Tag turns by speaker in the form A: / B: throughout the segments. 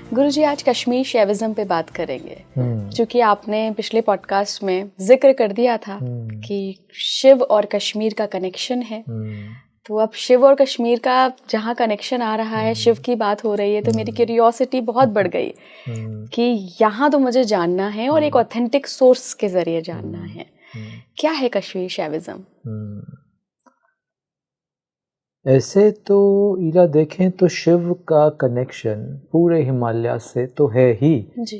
A: गुरुजी आज कश्मीर शैविज्म पे बात करेंगे, क्योंकि आपने पिछले पॉडकास्ट में जिक्र कर दिया था कि शिव और कश्मीर का कनेक्शन है। तो अब शिव और कश्मीर का जहाँ कनेक्शन आ रहा है, शिव की बात हो रही है, तो मेरी क्यूरियोसिटी बहुत बढ़ गई कि यहाँ तो मुझे जानना है और एक ऑथेंटिक सोर्स के जरिए जानना है। क्या है कश्मीर शैविज्म?
B: ऐसे तो ईरा देखें तो शिव का कनेक्शन पूरे हिमालय से तो है ही
A: जी,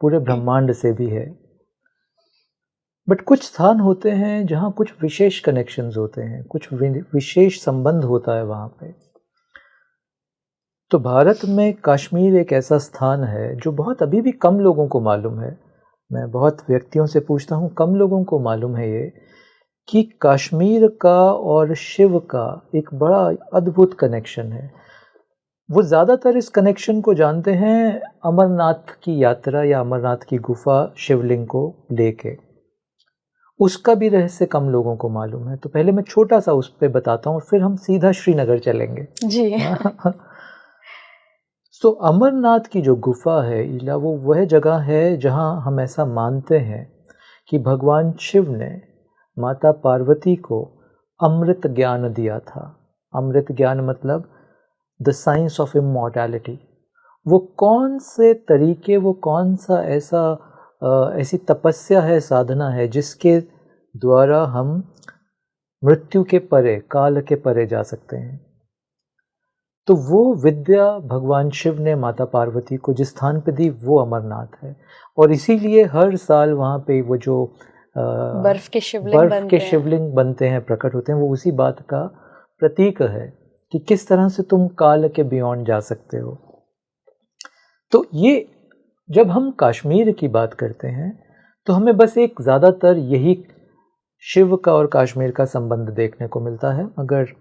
B: पूरे ब्रह्मांड से भी है, बट कुछ स्थान होते हैं जहाँ कुछ विशेष कनेक्शंस होते हैं, कुछ विशेष संबंध होता है वहाँ पे। तो भारत में कश्मीर एक ऐसा स्थान है जो बहुत अभी भी कम लोगों को मालूम है। मैं बहुत व्यक्तियों से पूछता हूँ, कम लोगों को मालूम है ये कि कश्मीर का और शिव का एक बड़ा अद्भुत कनेक्शन है। वो ज़्यादातर इस कनेक्शन को जानते हैं अमरनाथ की यात्रा या अमरनाथ की गुफा शिवलिंग को लेके, उसका भी रहस्य कम लोगों को मालूम है। तो पहले मैं छोटा सा उस पर बताता हूँ, फिर हम सीधा श्रीनगर चलेंगे।
A: जी।
B: तो अमरनाथ की जो गुफा है इला, वो वह जगह है जहाँ हम ऐसा मानते हैं कि भगवान शिव ने माता पार्वती को अमृत ज्ञान दिया था। अमृत ज्ञान मतलब द साइंस ऑफ इमॉर्टैलिटी। वो कौन से तरीके, वो कौन सा ऐसी तपस्या है, साधना है जिसके द्वारा हम मृत्यु के परे, काल के परे जा सकते हैं। तो वो विद्या भगवान शिव ने माता पार्वती को जिस स्थान पे दी वो अमरनाथ है, और इसीलिए हर साल वहाँ पे वो जो
A: बर्फ के शिवलिंग
B: बनते हैं, प्रकट होते हैं, वो उसी बात का प्रतीक है कि किस तरह से तुम काल के बियॉन्ड जा सकते हो। तो ये जब हम कश्मीर की बात करते हैं तो हमें बस एक ज़्यादातर यही शिव का और कश्मीर का संबंध देखने को मिलता है, मगर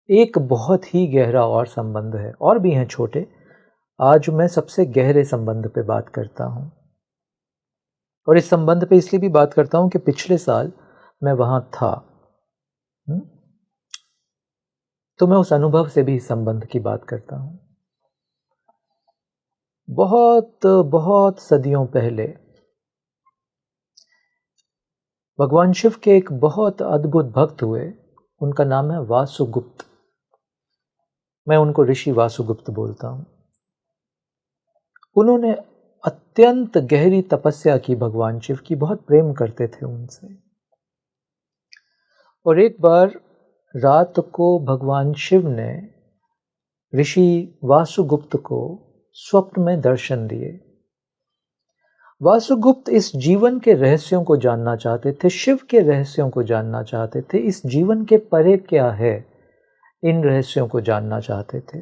B: एक बहुत ही गहरा और संबंध है, और भी हैं छोटे। आज मैं सबसे गहरे संबंध पे बात करता हूँ, और इस संबंध पे इसलिए भी बात करता हूँ कि पिछले साल मैं वहाँ था। तो मैं उस अनुभव से भी इस संबंध की बात करता हूँ। बहुत बहुत सदियों पहले भगवान शिव के एक बहुत अद्भुत भक्त हुए, उनका नाम है वासुगुप्त। मैं उनको ऋषि वासुगुप्त बोलता हूँ। उन्होंने अत्यंत गहरी तपस्या की भगवान शिव की, बहुत प्रेम करते थे उनसे। और एक बार रात को भगवान शिव ने ऋषि वासुगुप्त को स्वप्न में दर्शन दिए। वासुगुप्त इस जीवन के रहस्यों को जानना चाहते थे, शिव के रहस्यों को जानना चाहते थे, इस जीवन के परे क्या है, इन रहस्यों को जानना चाहते थे।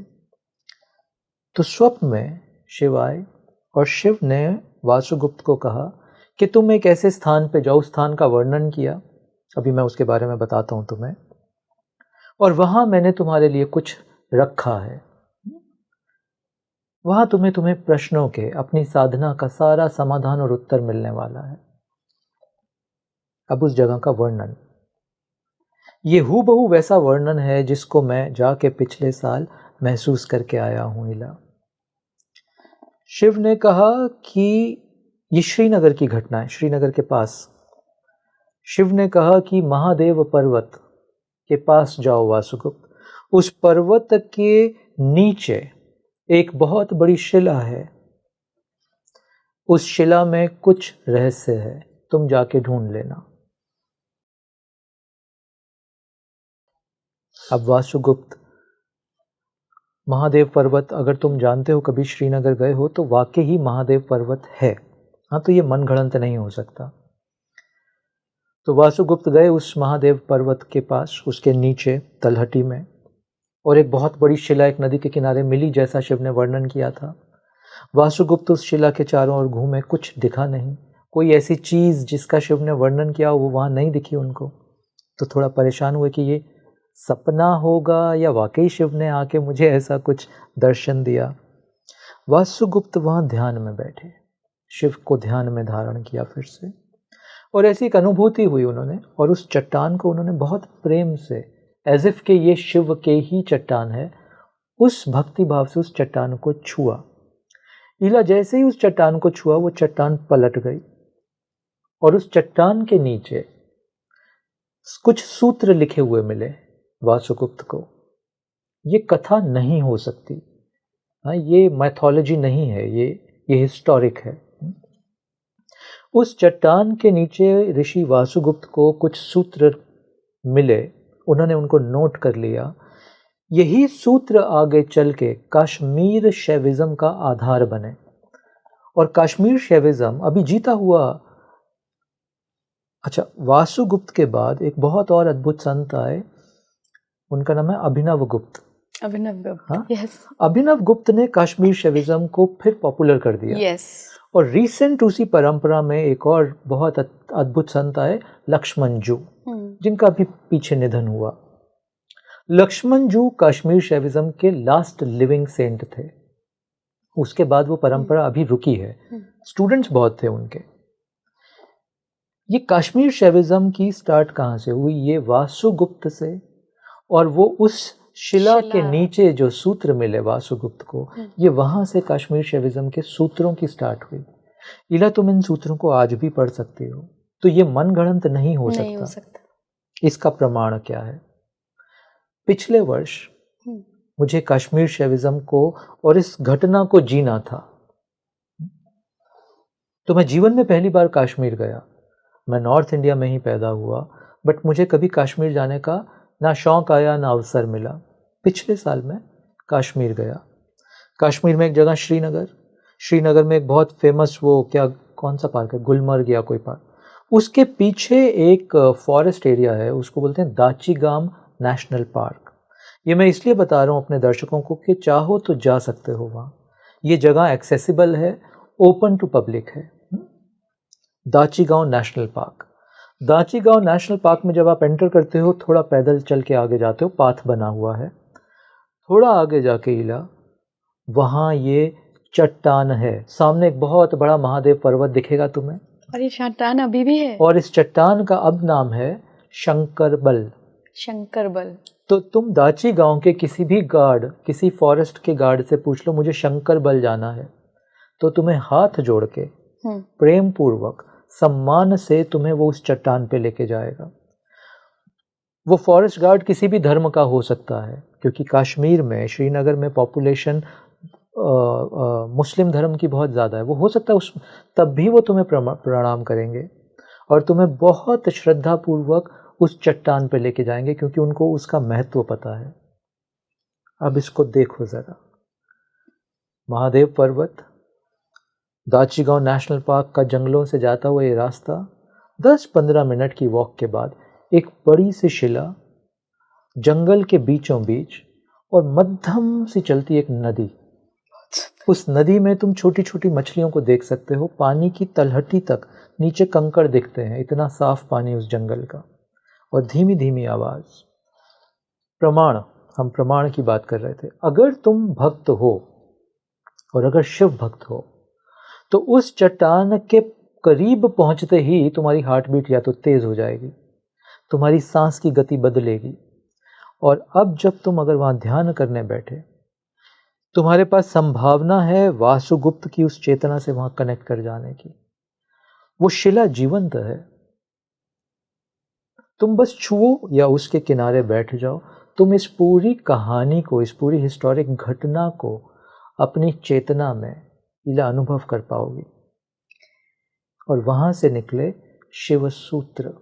B: तो स्वप्न में शिव आए और शिव ने वासुगुप्त को कहा कि तुम एक ऐसे स्थान पे जाओ, स्थान का वर्णन किया, अभी मैं उसके बारे में बताता हूँ तुम्हें, और वहाँ मैंने तुम्हारे लिए कुछ रखा है। वहाँ तुम्हें प्रश्नों के, अपनी साधना का सारा समाधान और उत्तर मिलने वाला है। अब उस जगह का वर्णन, ये हूबहू वैसा वर्णन है जिसको मैं जाके पिछले साल महसूस करके आया हूँ इला। शिव ने कहा कि ये श्रीनगर की घटना है, श्रीनगर के पास। शिव ने कहा कि महादेव पर्वत के पास जाओ वासुगुप्त, उस पर्वत के नीचे एक बहुत बड़ी शिला है, उस शिला में कुछ रहस्य है, तुम जाके ढूंढ लेना। अब वासुगुप्त, महादेव पर्वत अगर तुम जानते हो, कभी श्रीनगर गए हो, तो वाकई ही महादेव पर्वत है। हाँ, तो ये मनगढ़ंत नहीं हो सकता। तो वासुगुप्त गए उस महादेव पर्वत के पास, उसके नीचे तलहटी में, और एक बहुत बड़ी शिला एक नदी के किनारे मिली, जैसा शिव ने वर्णन किया था। वासुगुप्त उस शिला के चारों ओर घूमे, कुछ दिखा नहीं, कोई ऐसी चीज़ जिसका शिव ने वर्णन किया वो वहाँ नहीं दिखी उनको। तो थोड़ा परेशान हुए कि ये सपना होगा या वाकई शिव ने आके मुझे ऐसा कुछ दर्शन दिया। वासुगुप्त वहाँ ध्यान में बैठे, शिव को ध्यान में धारण किया फिर से, और ऐसी एक अनुभूति हुई उन्होंने, और उस चट्टान को उन्होंने बहुत प्रेम से, एज इफ के ये शिव के ही चट्टान है, उस भक्ति भाव से उस चट्टान को छुआ। ईला जैसे ही उस चट्टान को छुआ वो चट्टान पलट गई और उस चट्टान के नीचे कुछ सूत्र लिखे हुए मिले वासुगुप्त को। ये कथा नहीं हो सकती, हाँ, ये मैथोलॉजी नहीं है, ये हिस्टोरिक है। उस चट्टान के नीचे ऋषि वासुगुप्त को कुछ सूत्र मिले, उन्होंने उनको नोट कर लिया। यही सूत्र आगे चल के कश्मीर शैविज्म का आधार बने और कश्मीर शैविज्म अभी जीता हुआ। अच्छा, वासुगुप्त के बाद एक बहुत और अद्भुत संत आए, उनका नाम है अभिनव गुप्त।
A: अभिनव गुप्त,
B: हाँ,
A: यस।
B: अभिनव गुप्त ने कश्मीर शैविज्म को फिर पॉपुलर कर दिया।
A: यस। और
B: रिसेंट उसी परंपरा में एक और बहुत अद्भुत संत आए, लक्ष्मण जू, जिनका भी पीछे निधन हुआ। लक्ष्मण जू कश्मीर शैविज्म के लास्ट लिविंग सेंट थे। उसके बाद वो परंपरा अभी रुकी है, स्टूडेंट्स बहुत थे उनके। ये कश्मीर शैविज्म की स्टार्ट कहाँ से हुई? ये वासुगुप्त से, और वो उस शिला के नीचे जो सूत्र मिले वासुगुप्त को, ये वहां से कश्मीर शैविज्म के सूत्रों की स्टार्ट हुई। इला, तुम इन सूत्रों को आज भी पढ़ सकते हो, तो ये मनगढ़ंत नहीं हो सकता। इसका प्रमाण क्या है? पिछले वर्ष मुझे कश्मीर शैविज्म को और इस घटना को जीना था, तो मैं जीवन में पहली बार कश्मीर गया। मैं नॉर्थ इंडिया में ही पैदा हुआ, बट मुझे कभी कश्मीर जाने का ना शौक आया ना अवसर मिला। पिछले साल मैं कश्मीर गया। कश्मीर में एक जगह श्रीनगर में एक बहुत फेमस वो कौन सा पार्क है, गुलमर्ग या कोई पार्क, उसके पीछे एक फॉरेस्ट एरिया है, उसको बोलते हैं दाचीगाम नेशनल पार्क। ये मैं इसलिए बता रहा हूँ अपने दर्शकों को कि चाहो तो जा सकते हो वहाँ। ये जगह एक्सेसिबल है, ओपन टू पब्लिक है। दाचीगांव नेशनल पार्क। दाचीगांव नेशनल पार्क में जब आप एंटर करते हो, थोड़ा पैदल चल के आगे जाते हो, पाथ बना हुआ है। थोड़ा आगे जाके इला, वहाँ ये चट्टान है, सामने एक बहुत बड़ा महादेव पर्वत दिखेगा तुम्हें,
A: और ये चट्टान अभी भी है,
B: और इस चट्टान का अब नाम है शंकरबल। तो तुम दाची गांव के किसी भी गार्ड, किसी फॉरेस्ट के गार्ड से पूछ लो मुझे शंकरबल जाना है, तो तुम्हें हाथ जोड़ के प्रेम पूर्वक सम्मान से तुम्हें वो उस चट्टान पे लेके जाएगा। वो फॉरेस्ट गार्ड किसी भी धर्म का हो सकता है, क्योंकि कश्मीर में, श्रीनगर में पॉपुलेशन मुस्लिम धर्म की बहुत ज़्यादा है। वो हो सकता है तब भी वो तुम्हें प्रणाम करेंगे और तुम्हें बहुत श्रद्धा पूर्वक उस चट्टान पे लेके जाएंगे, क्योंकि उनको उसका महत्व पता है। अब इसको देखो ज़रा, महादेव पर्वत, दाचीगांव नेशनल पार्क का जंगलों से जाता हुआ ये रास्ता, 10-15 मिनट की वॉक के बाद एक बड़ी सी शिला, जंगल के बीचों बीच, और मध्यम सी चलती एक नदी। उस नदी में तुम छोटी छोटी मछलियों को देख सकते हो, पानी की तलहटी तक नीचे कंकड़ दिखते हैं, इतना साफ पानी उस जंगल का, और धीमी धीमी आवाज। प्रमाण, हम प्रमाण की बात कर रहे थे। अगर तुम भक्त हो और अगर शिव भक्त हो, तो उस चट्टान के करीब पहुंचते ही तुम्हारी हार्ट बीट या तो तेज हो जाएगी, तुम्हारी सांस की गति बदलेगी, और अब जब तुम अगर वहां ध्यान करने बैठे, तुम्हारे पास संभावना है वासुगुप्त की उस चेतना से वहां कनेक्ट कर जाने की। वो शिला जीवंत है, तुम बस छुओ या उसके किनारे बैठ जाओ, तुम इस पूरी कहानी को, इस पूरी हिस्टोरिक घटना को अपनी चेतना में इला अनुभव कर पाओगी, और वहां से निकले शिव सूत्र।